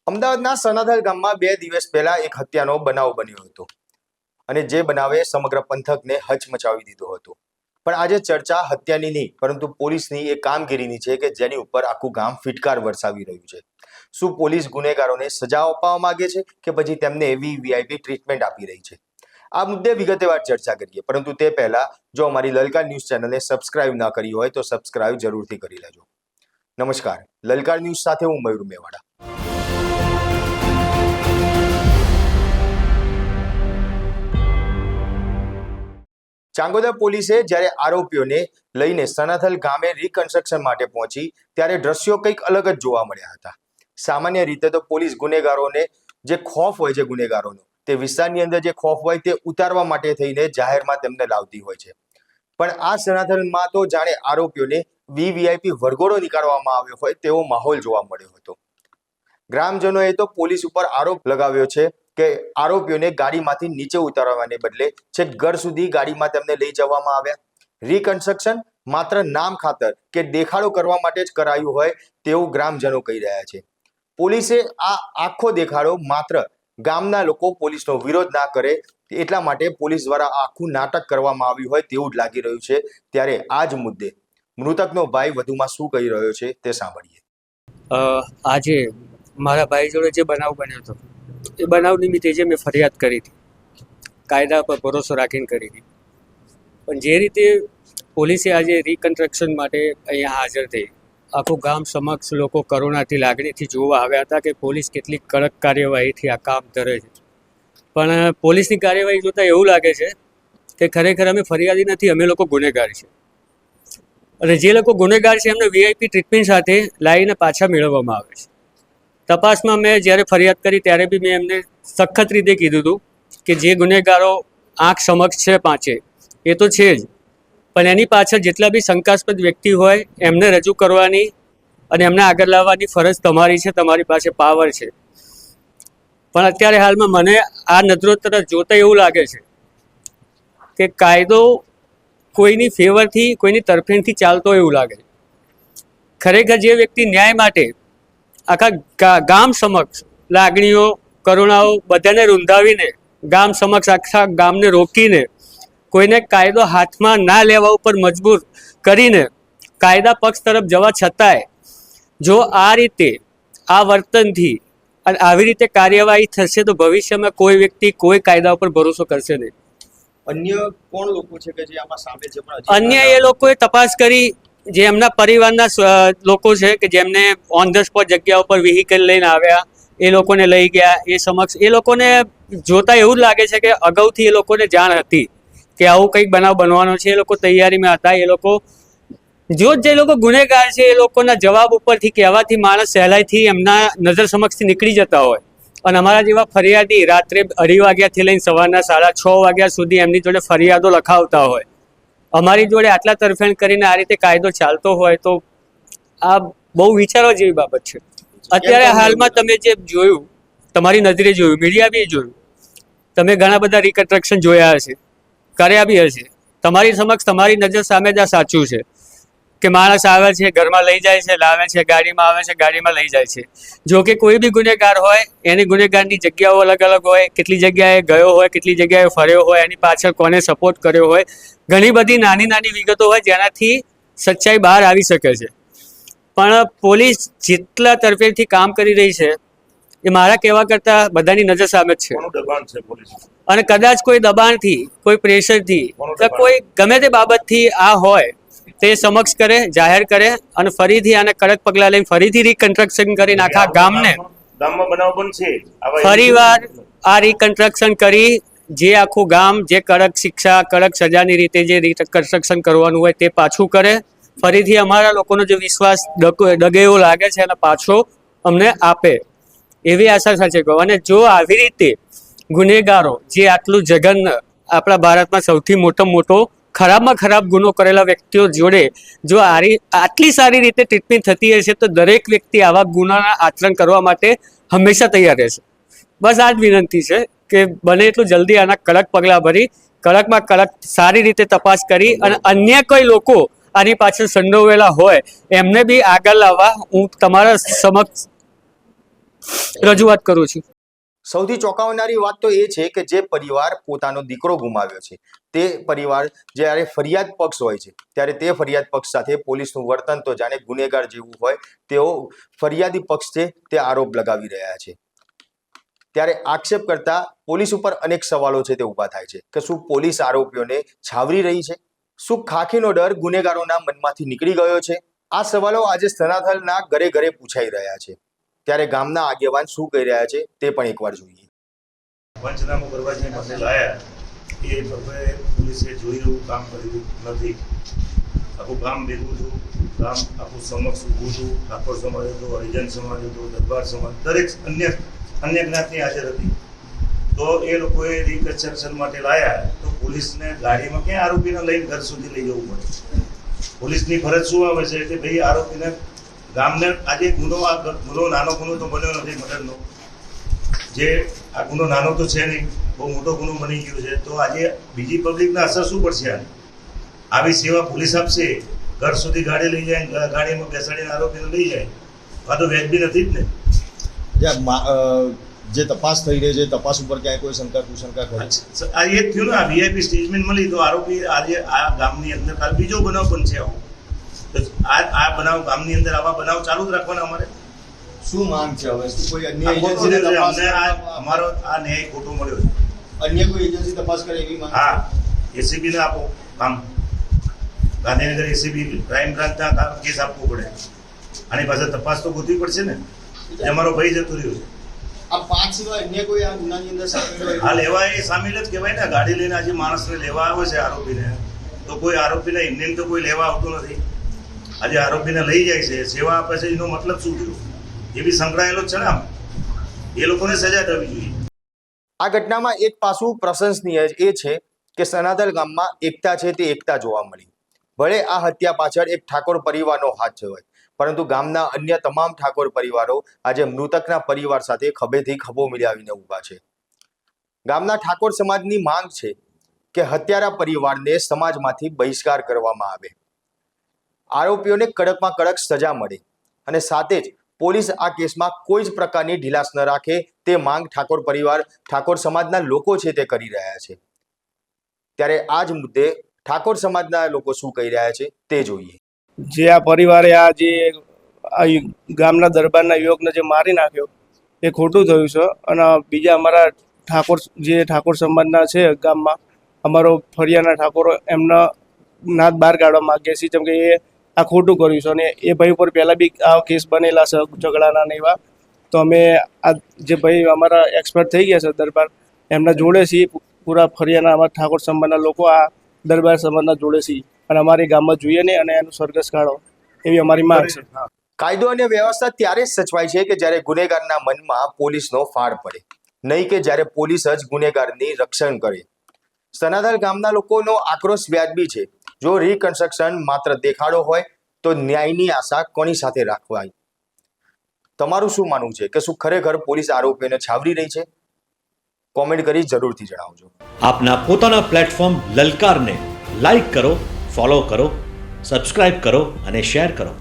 અમદાવાદના સનાથલ ગામમાં 2 દિવસ પહેલા એક હત્યાનો બનાવ બન્યો હતો અને જે બનાવે સમગ્ર પંથકને હચમચાવી દીધો હતો. પણ આજે ચર્ચા હત્યાની નહીં પરંતુ પોલીસની એ કામગીરીની છે કે જેની ઉપર આખું ગામ ફિટકાર વરસાવી રહ્યું છે. શું પોલીસ ગુનેગારોને સજા અપાવવા માંગે છે કે પછી તેમને એવી વીઆઈપી ટ્રીટમેન્ટ આપી રહી છે? આ મુદ્દે વિગતવાર ચર્ચા કરીએ, પરંતુ તે પહેલા જો અમારી લલકાર ન્યૂઝ ચેનલને સબસ્ક્રાઇબ ના કરી હોય તો સબસ્ક્રાઇબ જરૂરથી કરી લેજો. નમસ્કાર, લલકાર ન્યૂઝ સાથે હું મયુર મેવાડા. ચાંગોદર પોલીસે જ્યારે આરોપીઓને લઈને સનાથલ ગામે રિકન્સ્ટ્રક્શન માટે પહોંચી ત્યારે દ્રશ્યો કંઈક અલગ જ જોવા મળ્યા હતા. સામાન્ય રીતે તો પોલીસ ગુનેગારોને જે ખોફ હોય છે ગુનેગારોનો, તે વિસ્તારની અંદર જે ખોફ હોય તે ઉતારવા માટે થઈને જાહેરમાં તેમને લાવતી હોય છે. પણ આ સનાથલમાં તો જાણે આરોપીઓને વીવીઆઈપી વરઘોડો નીકાળવામાં આવ્યો હોય તેવો માહોલ જોવા મળ્યો હતો. ગ્રામજનોએ તો પોલીસ ઉપર આરોપ લગાવ્યો છે કે આરોપીઓને ગાડીમાંથી નીચે ઉતારવાને બદલે છેક ઘર સુધી ગાડીમાં તેમને લઈ જવામાં આવ્યા. રિકન્સ્ટ્રક્શન માત્ર નામ ખાતર કે દેખાડો કરવા માટે જ કરાયું હોય તેવું ગ્રામજનો કહી રહ્યા છે. પોલીસે આ આખો દેખાડો માત્ર ગામના લોકો પોલીસનો વિરોધ ના કરે એટલા માટે પોલીસ દ્વારા આખું નાટક કરવામાં આવ્યું હોય તેવું જ લાગી રહ્યું છે. ત્યારે આ જ મુદ્દે મૃતકનો ભાઈ વધુમાં શું કહી રહ્યો છે તે સાંભળીએ. આજે મારા ભાઈ જોડે જે બનાવ બન્યો હતો એ બનાવ નિમિત્તે જે મેં ફરિયાદ કરી હતી, કાયદા પર ભરોસો રાખીને કરી હતી. પણ જે રીતે પોલીસે આજે રિકન્સ્ટ્રક્શન માટે અહીંયા હાજર થઈ, આખું ગામ સમક્ષ લોકો કરુણાથી લાગણીથી જોવા આવ્યા હતા કે પોલીસ કેટલી કડક કાર્યવાહીથી આ કામ કરે છે. પણ પોલીસની કાર્યવાહી જોતાં એવું લાગે છે કે ખરેખર અમે ફરિયાદી નથી, અમે લોકો ગુનેગાર છે. અને જે લોકો ગુનેગાર છે એમને વીઆઈપી ટ્રીટમેન્ટ સાથે લાવીને પાછા મેળવવામાં આવે છે. તપાસમાં મેં જ્યારે ફરિયાદ કરી ત્યારે બી મેં એમને સખત રીતે કીધું હતું કે જે ગુનેગારો આંખ સમક્ષ છે પાંચે એ તો છે જ, પણ એની પાછળ જેટલા બી શંકાસ્પદ વ્યક્તિ હોય એમને રજૂ કરવાની અને એમને આગળ લાવવાની ફરજ તમારી છે, તમારી પાસે પાવર છે. પણ અત્યારે હાલમાં મને આ નજરો તરફ જોતાં એવું લાગે છે કે કાયદો કોઈની ફેવરથી, કોઈની તરફેણથી ચાલતો એવું લાગે છે. ખરેખર જે વ્યક્તિ ન્યાય માટે આખા ગામ સમક્ષ લાગણીઓ, કરુણાઓ બધાને રૂંધાવીને ગામ સમક્ષ આખા ગામને રોકીને કોઈને કાયદો હાથમાં ના લેવા ઉપર મજબૂર કરીને કાયદા પક્ષ તરફ જવા છતાંય જો આ રીતે, આ વર્તનથી અને આવી રીતે કાર્યવાહી થશે તો ભવિષ્યમાં કોઈ વ્યક્તિ કોઈ કાયદા ઉપર ભરોસો કરશે નહીં. અન્ય કોણ લોકો છે કે જે આમાં સામે છે? અન્ય એ લોકોએ તપાસ કરી, જે એમના પરિવારના લોકો છે કે જેમને ઓન ધ સ્પોટ જગ્યા ઉપર વ્હીકલ લઈને આવ્યા, એ લોકોને લઈ ગયા. એ સમક્ષ એ લોકોને જોતાં એવું જ લાગે છે કે અગાઉથી એ લોકોને જાણ હતી કે આવું કંઈક બનાવ બનવાનો છે. એ લોકો તૈયારીમાં હતા. એ લોકો જે લોકો ગુનેગાર છે એ લોકોના જવાબ ઉપરથી કહેવાથી માણસ સહેલાઈથી એમના નજર સમક્ષથી નીકળી જતા હોય. અને અમારા જેવા ફરિયાદી રાત્રે 2:30 વાગ્યાથી લઈને સવારના 6:30 વાગ્યા સુધી એમની જોડે ફરિયાદો લખાવતા હોય. અમારી જોડે આટલા તરફેણ કરીને આ રીતે કાયદો ચાલતો હોય તો આ બહુ વિચારવા જેવી બાબત છે. અત્યારે હાલમાં તમે જે જોયું, તમારી નજરે જોયું, મીડિયા બી જોયું, તમે ઘણા બધા રિકન્સ્ટ્રક્શન જોયા હશે, કર્યા બી હશે. તમારી સમક્ષ, તમારી નજર સામે જ આ સાચું છે કે માણસ આવે છે, ઘરમાં લઈ જાય છે, લાવે છે, ગાડીમાં આવે છે, ગાડીમાં લઈ જાય છે. જો કે કોઈ બી ગુનેગાર હોય એની ગુનેગારની જગ્યાઓ અલગ અલગ હોય, કેટલી જગ્યાએ ગયો હોય, કેટલી જગ્યાએ ફર્યો હોય, એની પાછળ કોને સપોર્ટ કર્યો હોય, ઘણી બધી નાની નાની વિગતો હોય જેનાથી સચ્ચાઈ બહાર આવી શકે છે. પણ પોલીસ જેટલા તરફેણથી કામ કરી રહી છે એ મારા કહેવા કરતાં બધાની નજર સામે જ છે. અને કદાચ કોઈ દબાણથી, કોઈ પ્રેશરથી કે કોઈ ગમે તે બાબતથી આ હોય તે સમક્ષ કરે, જાહેર કરે અને ફરીથી આને કડક પગલાં લઈને ફરીથી રિકન્સ્ટ્રક્શન કરીને આખા ગામને ફરીવાર આ રિકન્સ્ટ્રક્શન કરી જે આખું ગામ જે કડક શિક્ષા, કડક સજાની રીતે જે રિકન્સ્ટ્રક્શન કરવાનું હોય તે પાછું કરે. ફરીથી અમારા લોકોનો જે વિશ્વાસ ડગે એવો લાગે છે અને પાછો અમને આપે એવી આશા સાથે કહું. અને જો આવી રીતે ગુનેગારો જે આટલું જઘન્ય આપણા ભારતમાં સૌથી મોટો ખરાબમાં ખરાબ ગુનો કરેલા વ્યક્તિઓ જોડે જો આટલી સારી રીતે ટ્રીટમેન્ટ થતી હશે તો દરેક વ્યક્તિ આવા ગુનાના આચરણ કરવા માટે હંમેશા તૈયાર રહેશે. બસ આ જ વિનંતી છે કે બને એટલું જલ્દી આના કડક પગલાં ભરી, કડકમાં કડક સારી રીતે તપાસ કરી અને અન્ય કોઈ લોકો આની પાછળ સંડોવેલા હોય એમને બી આગળ લાવવા હું તમારા સમક્ષ રજૂઆત કરું છું. સૌથી ચોંકાવનારી વાત તો એ છે કે જે પરિવાર પોતાનો દીકરો ગુમાવ્યો છે તે પરિવાર જ્યારે ફરિયાદ પક્ષ હોય છે ત્યારે તે ફરિયાદ પક્ષ સાથે પોલીસનું વર્તન તો જાણે ગુનેગાર જેવું હોય તેઓ ફરિયાદી પક્ષ છે તે આરોપ લગાવી રહ્યા છે. ત્યારે આક્ષેપ કરતા પોલીસ ઉપર અનેક સવાલો છે તે ઊભા થાય છે કે શું પોલીસ આરોપીઓને છાવરી રહી છે? શું ખાખીનો ડર ગુનેગારોના મનમાંથી નીકળી ગયો છે? આ સવાલો આજે સનાથલના ઘરે ઘરે પૂછાઈ રહ્યા છે. ત્યારે ગામના આગેવાન શું કહી રહ્યા છે તે પણ એકવાર જોઈએ. પંચનામું કરવા જે મસેલ આવ્યા એ હવે પોલીસે જોઈ એવું કામ કર્યું નથી. આખું ગામ ભેગું હતું, ગામ આખું સમક્ષ ઊભું હતું. ઠાકોર સમાજ હતો, હરિજન સમાજ હતો, દરબાર સમાજ, દરેક અન્ય જ્ઞાતિ હાજર હતી. તો એ લોકોએ રિકન્સ્ટ્રક્શન માટે લાયા તો પોલીસને ગાડીમાં ક્યાં આરોપીને લઈને ઘર સુધી લઈ જવું પડે? પોલીસની ફરજ શું આવે છે કે ભાઈ આરોપીને ગામને આજે ગુનો નાનો ગુનો તો બન્યો નથી મર્ડરનો, જે આ ગુનો નાનો તો છે નહીં, બહુ મોટો ગુનો બની ગયો છે. તો આજે બીજી પબ્લિકને અસર શું પડશે? આવી સેવા પોલીસ આપશે, ઘર સુધી ગાડી લઈ જાય, ગાડીમાં બેસાડીને આરોપીને લઈ જાય, આ તો વ્યાજબી નથી જ ને. જે તપાસ થઈ રહી છે તપાસ ઉપર ક્યાંય કોઈ શંકા કુશંકા ખરી? આ એ જ થયું ને, આ વીઆઈપી સ્ટેટમેન્ટ મળી તો આરોપી આજે આ ગામની અંદર કાલ બીજો બનાવ બનશે. આવો તો આ બનાવ ગામની અંદર આવા બનાવ ચાલુ જ રાખવાના. અમારે શું માંગ છે હવે? શું કોઈ અન્ય એજન્સીને એજન્સી અમને અમારો આ ન્યાય ખોટો મળ્યો છે. અન્ય કોઈ એજન્સી તપાસ કરે એવી માંગ? હા, એસીબીને આપો કામ. ગાંધીનગર એસીબી ક્રાઇમ બ્રાન્ચના કેસ આપવો પડે. આની પાસે તપાસ તો ગોતવી પડશે ને. અમારો ભાઈ જતો રહ્યો છે. આ 5 સિવાય અન્ય કોઈ આ ગુનાની અંદર સામેલ હોય? હા, લેવા એ સામેલ જ કહેવાય ને. ગાડી લઈને આજે માણસને લેવા આવે છે આરોપીને, તો કોઈ આરોપીને ઇન્ડિયન તો કોઈ લેવા આવતું નથી. આજે આરોપીને લઈ જાય છે, સેવા આપે છે, એનો મતલબ શું થયો? એ બી સંકળાયેલો જ છે ને. આમ એ લોકોને સજા થવી જોઈએ. આ ઘટનામાં એક પાસું પ્રશંસનીય એ છે કે સનાથલ ગામમાં એકતા છે તે એકતા જોવા મળી. ભલે આ હત્યા પાછળ એક ઠાકોર પરિવારનો હાથ હોય, પરંતુ ગામના અન્ય તમામ ઠાકોર પરિવારો આજે મૃતકના પરિવાર સાથે ખભેથી ખભો મિલાવીને ઊભા છે. ગામના ઠાકોર સમાજની માંગ છે કે હત્યારા પરિવારને સમાજમાંથી બહિષ્કાર કરવામાં આવે, આરોપીઓને કડકમાં કડક સજા મળે અને સાથે જ પોલીસ આ કેસમાં કોઈ જ પ્રકારની ઢીલાસ ન રાખે તે માંગ ઠાકોર પરિવાર, ઠાકોર સમાજના લોકો છે તે કરી રહ્યા છે. ત્યારે આ જ મુદ્દે ઠાકોર સમાજના લોકો શું કહી રહ્યા છે તે જોઈએ. જે આ પરિવારે આ ગામના દરબારના યુવકને જે મારી નાખ્યો એ ખોટું થયું છે. અને બીજા અમારા ઠાકોર સમાજના છે ગામમાં, અમારો ફરિયાના ઠાકોરો એમના નાત બહાર કાઢવા માગીએ છીએ, જેમ કે એ આ ખોટું કર્યું છે. અને એ ભાઈ ઉપર પહેલાં બી આ કેસ બનેલા છે ઝઘડાના ને એવા. તો અમે આ જે ભાઈ અમારા એક્સપર્ટ થઈ ગયા છે દરબાર, એમના જોડે છીએ. પૂરા ફરિયાના અમારા ઠાકોર સમાજના લોકો આ દરબાર સમાજના જોડે છીએ અને અમારી ગામમાં જોઈએ નહીં અને એનું સરઘસ કાઢો એવી અમારી માંગ છે. કાયદો અને વ્યવસ્થા ત્યારે જ સચવાય છે કે જ્યારે ગુનેગારના મનમાં પોલીસનો ફાળ પડે, નહીં કે જ્યારે પોલીસ જ ગુનેગારની રક્ષણ કરે. સનાથલ ગામના લોકોનો આક્રોશ વ્યાજબી છે. જો રિકન્સ્ટ્રક્શન માત્ર દેખાડો હોય તો ન્યાયની આશા કોની સાથે રાખવાય? તમારું શું માનવું છે કે શું ખરેખર પોલીસ આરોપીઓને છાવરી રહી છે? કોમેન્ટ કરી જરૂરથી જણાવજો. આપના પોતાના પ્લેટફોર્મ લલકારને લાઈક કરો, ફોલો કરો, સબસ્ક્રાઇબ કરો અને શેર કરો.